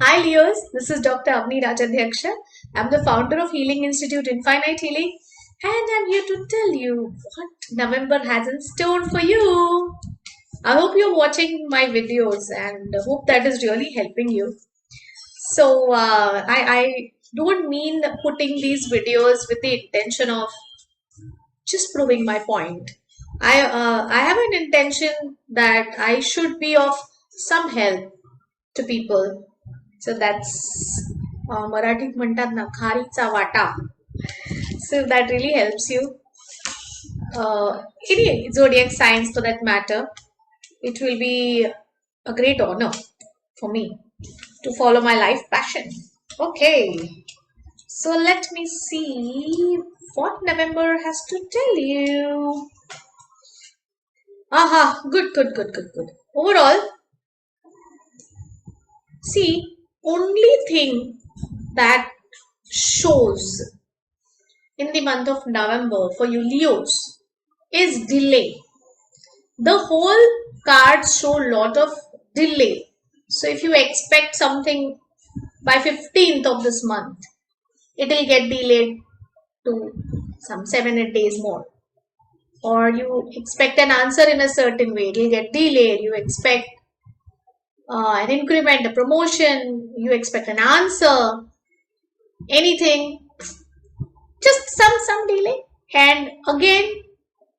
Hi Leos, this is Dr. Avanii Rajadhyaksha. I'm the founder of Healing Institute Infinite Healing, and I'm here to tell you what November has in store for you. I hope you're watching my videos and hope that is really helping you. So I don't mean putting these videos with the intention of just proving my point. I have an intention that I should be of some help to people. So that's मराठीत म्हणतात ना खारीचा वाटा. So that really helps you. Any zodiac signs for that matter, it will be a great honor for me to follow my life passion. Okay, so let me see what November has to tell you. Aha, good. Overall, see, only thing that shows in the month of November for you Leos is delay. The whole cards show a lot of delay. So if you expect something by 15th of this month, it will get delayed to some 7-8 days more. Or you expect an answer in a certain way, it will get delayed. You expect an increment, a promotion, you expect an answer, anything, just some delay. And again,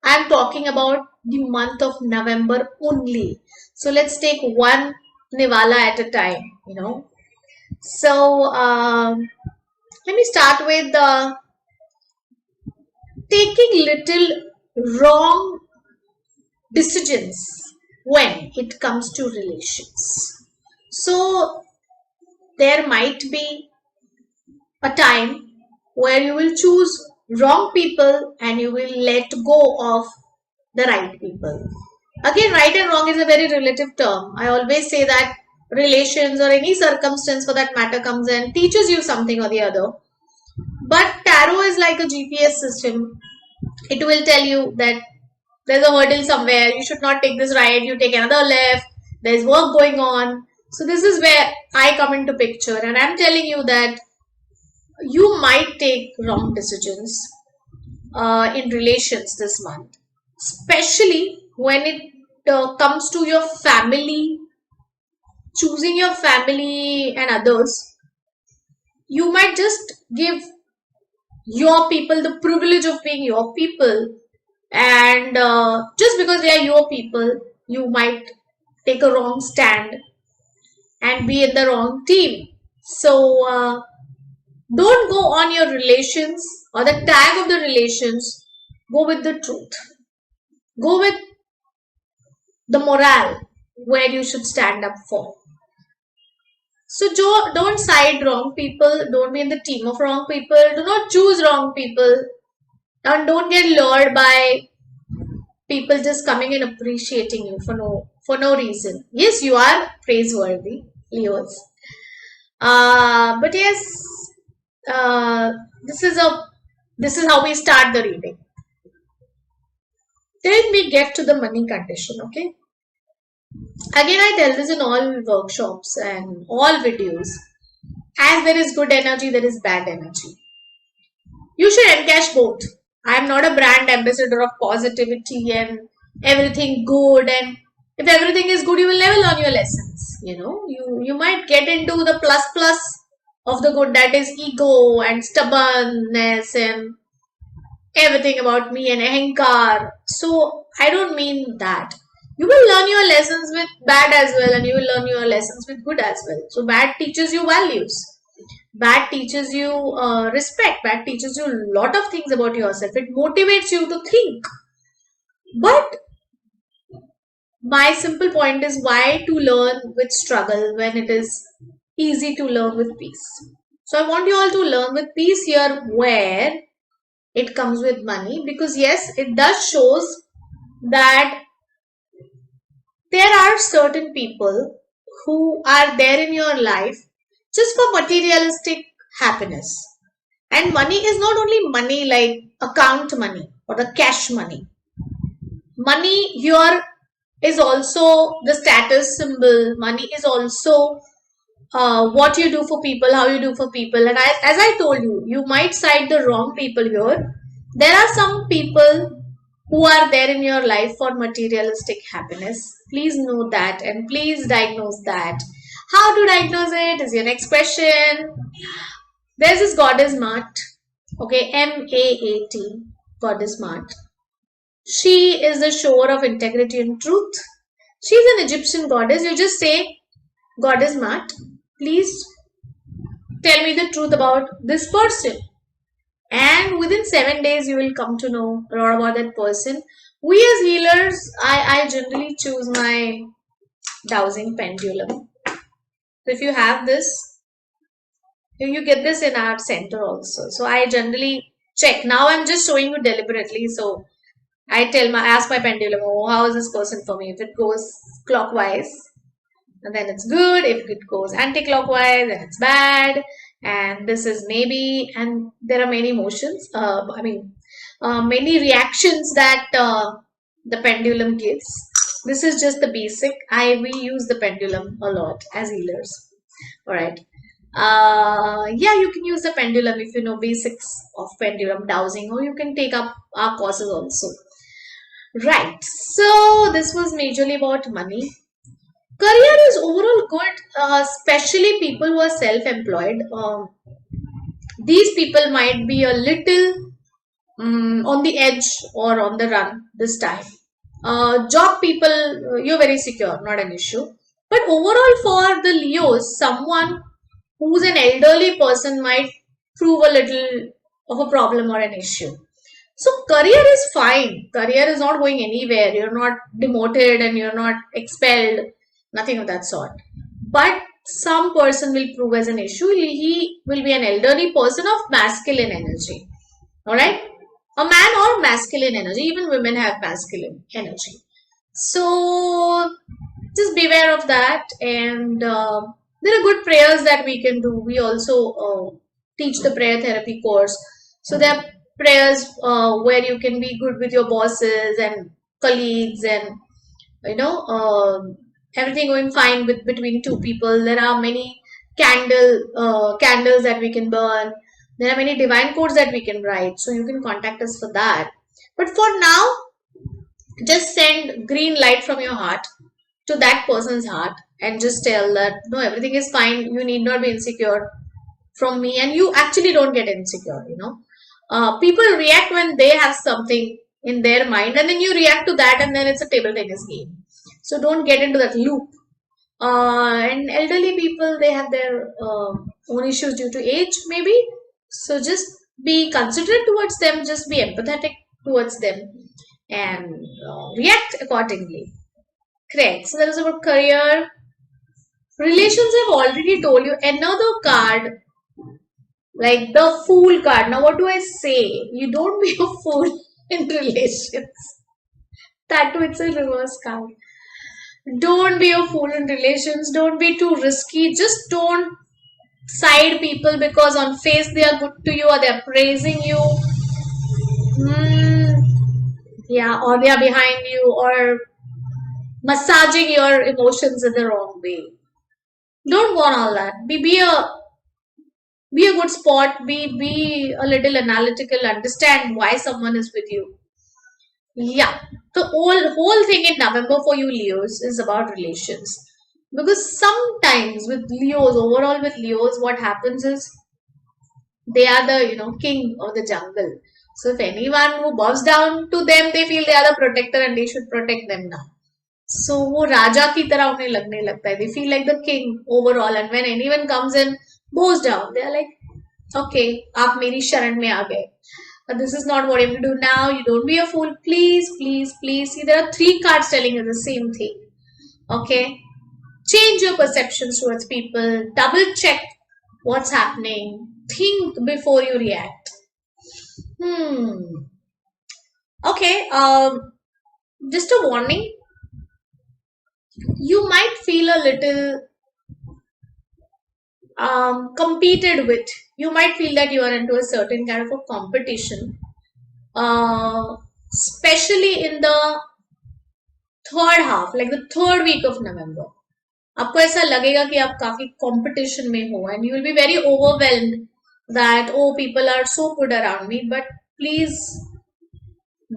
I'm talking about the month of November only. So let's take one Nivala at a time, So let me start with taking little wrong decisions when it comes to relations. So there might be a time where you will choose wrong people and you will let go of the right people. Again, right and wrong is a very relative term. I always say that relations or any circumstance for that matter comes and teaches you something or the other. But tarot is like a GPS system. It will tell you that there's a hurdle somewhere, you should not take this right, you take another left, there's work going on. So this is where I come into picture, and I'm telling you that you might take wrong decisions in relations this month, especially when it comes to your family, choosing your family and others. You might just give your people the privilege of being your people, and just because they are your people, you might take a wrong stand and be in the wrong team. So don't go on your relations or the tag of the relations. Go with the truth. Go with the morale where you should stand up for. So don't side wrong people. Don't be in the team of wrong people. Do not choose wrong people. And don't get lured by people just coming and appreciating you for no reason. Yes, you are praiseworthy, Leos. But yes, this is how we start the reading. Then we get to the money condition, okay? Again, I tell this in all workshops and all videos. As there is good energy, there is bad energy. You should encash both. I am not a brand ambassador of positivity and everything good, and if everything is good, you will never learn your lessons. You might get into the plus of the good, that is ego and stubbornness and everything about me and ahankar. So I don't mean that. You will learn your lessons with bad as well, and you will learn your lessons with good as well. So bad teaches you values. Bad teaches you respect. Bad teaches you a lot of things about yourself. It motivates you to think. But my simple point is, why to learn with struggle when it is easy to learn with peace? So I want you all to learn with peace here where it comes with money, because yes, it does shows that there are certain people who are there in your life just for materialistic happiness. And money is not only money like account money or the cash money. Money here is also the status symbol. Money is also what you do for people, how you do for people. And as I told you, you might cite the wrong people here. There are some people who are there in your life for materialistic happiness. Please know that and please diagnose that. How to diagnose it is your next question. There's this goddess Maat. Okay, Maat, goddess Maat. She is the shower of integrity and truth. She's an Egyptian goddess. You just say, Goddess Maat, please tell me the truth about this person. And within 7 days, you will come to know a lot about that person. We as healers, I generally choose my dowsing pendulum. So if you have this, you get this in our center also. So I generally check. Now I'm just showing you deliberately. So I ask my pendulum, oh, how is this person for me? If it goes clockwise, and then it's good. If it goes anti-clockwise, then it's bad. And this is maybe, and there are many motions. Many reactions that the pendulum gives. This is just the basic. We use the pendulum a lot as healers. All right. Yeah, you can use the pendulum if you know basics of pendulum dowsing, or you can take up our courses also. Right. So this was majorly about money. Career is overall good, especially people who are self-employed. These people might be a little on the edge or on the run this time. Job people, you're very secure, not an issue. But overall, for the Leos, someone who's an elderly person might prove a little of a problem or an issue. So career is fine. Career is not going anywhere. You're not demoted and you're not expelled. Nothing of that sort. But some person will prove as an issue. He will be an elderly person of masculine energy. Alright? A man or masculine energy. Even women have masculine energy. So just beware of that. And there are good prayers that we can do. We also teach the prayer therapy course. So there are prayers where you can be good with your bosses and colleagues and everything going fine between two people. There are many candles that we can burn. There are many divine codes that we can write. So you can contact us for that. But for now, just send green light from your heart to that person's heart and just tell that no, everything is fine. You need not be insecure from me, and you actually don't get insecure. People react when they have something in their mind, and then you react to that, and then it's a table tennis game. So don't get into that loop. And elderly people, they have their own issues due to age, maybe. So just be considerate towards them, just be empathetic towards them, and react accordingly. Correct. So that was about career. Relations, I've already told you. Another card, like the Fool card. Now, what do I say? You don't be a fool in relations. That too, it's a reverse card. Don't be a fool in relations. Don't be too risky. Just don't side people because on face they are good to you or they are praising you. Yeah, or they are behind you or massaging your emotions in the wrong way. Don't go on all that. Be a good sport. Be a little analytical. Understand why someone is with you. Yeah, the whole thing in November for you Leos is about relations. Because sometimes with Leos, overall with Leos, what happens is they are the king of the jungle. So if anyone who bows down to them, they feel they are the protector and they should protect them now. So वो राजा की तरह उन्हें लगने लगता है. They feel like the king overall, and when anyone comes and bows down, they are like, okay, आप मेरी शरण में आ गए. But this is not what you have to do now. You don't be a fool. Please, please, please. See, there are 3 cards telling you the same thing. Okay. Change your perceptions towards people. Double check what's happening. Think before you react. Okay. Just a warning. You might feel a little competed with. You might feel that you are into a certain kind of a competition, especially in the third half like the third week of November आपको ऐसा लगेगा कि आप काफी competition में हो and you will be very overwhelmed that oh people are so good around me but please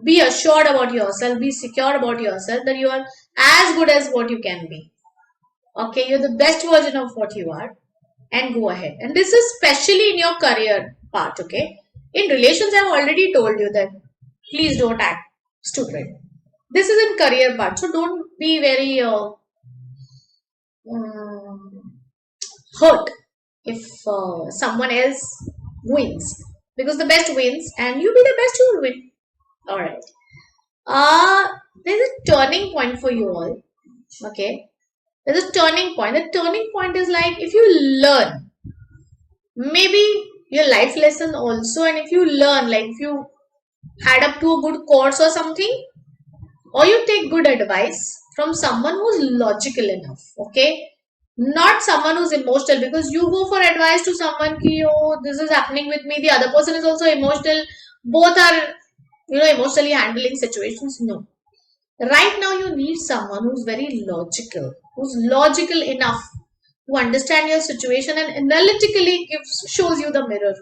be assured about yourself, be secure about yourself that you are as good as what you can be. Okay, you're the best version of what you are, and go ahead. And this is especially in your career part. Okay, in relations, I've already told you that please don't act stupid. This is in career part, so don't be very hurt if someone else wins, because the best wins, and you be the best, you will win. All right. There's a turning point for you all. Okay. There's a turning point. The turning point is like if you learn, maybe your life lesson also, and if you learn, like if you add up to a good course or something, or you take good advice from someone who's logical enough. Okay. Not someone who's emotional, because you go for advice to someone ki, oh, this is happening with me, the other person is also emotional, both are emotionally handling situations. No, right now you need someone who's very logical, who's logical enough to understand your situation and analytically shows you the mirror.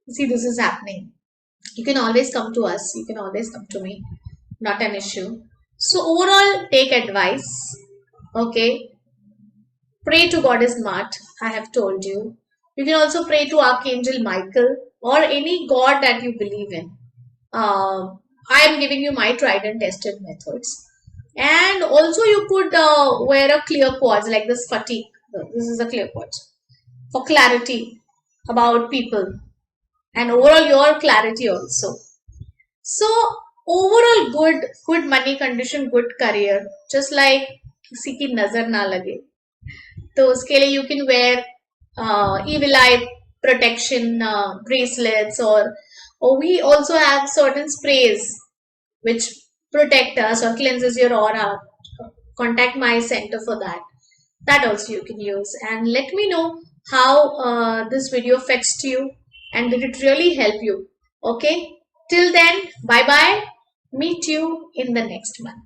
See, this is happening. You can always come to us, you can always come to me, not an issue. So overall, take advice. Okay, pray to Goddess Mat, I have told you. You can also pray to Archangel Michael or any god that you believe in. I am giving you my tried and tested methods. And also you could wear a clear quartz like this fatigue. This is a clear quartz for clarity about people and overall your clarity also. So overall good money condition, good career, just like किसी की नजर ना लगे, तो उसके लिए you can wear evil eye protection bracelets, or we also have certain sprays which protect us or cleanses your aura. Contact my center for that. That also you can use, and let me know how this video affects you and did it really help you. Okay, till then, bye bye. Meet you in the next month.